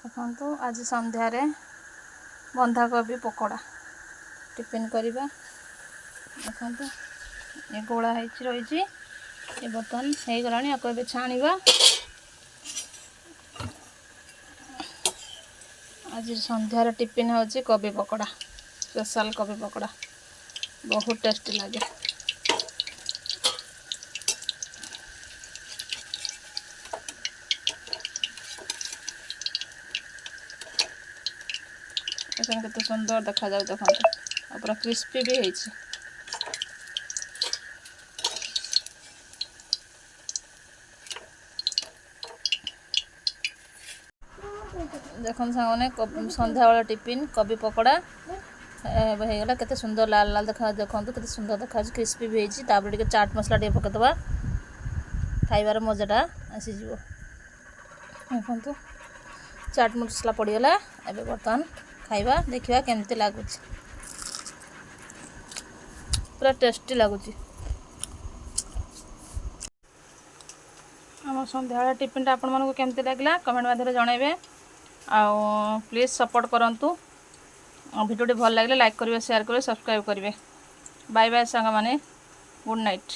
ଦେଖନ୍ତୁ ଆଜି ସନ୍ଧ୍ୟାରେ ବନ୍ଧାକୋବି ପକୋଡ଼ା ଟିଫିନ୍ କରିବା। ଦେଖନ୍ତୁ ଏ ଗୋଳା ହେଇଛି ରହିଛି, ଏ ବର୍ତ୍ତମାନ ହେଇଗଲାଣି। ଆକୁ ଏବେ ଛାଣିବା। ଆଜି ସନ୍ଧ୍ୟାରେ ଟିଫିନ୍ ହେଉଛି କୋବି ପକୋଡ଼ା, ସ୍ପେଶାଲ୍ କୋବି ପକୋଡ଼ା, ବହୁତ ଟେଷ୍ଟି ଲାଗେ। ଏখানে କେତେ ସୁନ୍ଦର ଦେଖାଯାଉ, ଦେଖନ୍ତୁ ଆଉ ପୁରା କ୍ରିସ୍ପି ବି ହେଇଛି। ଦେଖନ୍ତୁ ସାଙ୍ଗମାନେ ସନ୍ଧ୍ୟାବେଳେ ଟିଫିନ୍ କୋବି ପକୋଡ଼ା ହେଇଗଲା। କେତେ ସୁନ୍ଦର ଲାଲ ଲାଲ ଦେଖାଯାଉଛି, ଦେଖନ୍ତୁ କେତେ ସୁନ୍ଦର ଦେଖାଯାଉଛି, କ୍ରିସ୍ପି ବି ହେଇଛି। ତାପରେ ଟିକେ ଚାଟ୍ ମସଲା ଟିକେ ପକାଇଦେବା, ଖାଇବାର ମଜାଟା ଆସିଯିବ। ଦେଖନ୍ତୁ ଚାଟ୍ ମସଲା ପଡ଼ିଗଲା। ଏବେ ବର୍ତ୍ତମାନ ଖାଇବା, ଦେଖିବା କେମିତି ଲାଗୁଛି। ପୁରା ଟେଷ୍ଟି ଲାଗୁଛି। ଆମ ସନ୍ଧ୍ୟାବେଳେ ଟିଫିନ୍ଟା ଆପଣମାନଙ୍କୁ କେମିତି ଲାଗିଲା କମେଣ୍ଟ ମାଧ୍ୟମରେ ଜଣାଇବେ। ଆଉ ପ୍ଲିଜ୍ ସପୋର୍ଟ କରନ୍ତୁ। ଭିଡ଼ିଓଟି ଭଲ ଲାଗିଲେ ଲାଇକ୍ କରିବେ, ସେୟାର କରିବେ, ସବସ୍କ୍ରାଇବ୍ କରିବେ। ବାଏ ବାଏ ସାଙ୍ଗମାନେ, ଗୁଡ଼୍ ନାଇଟ୍।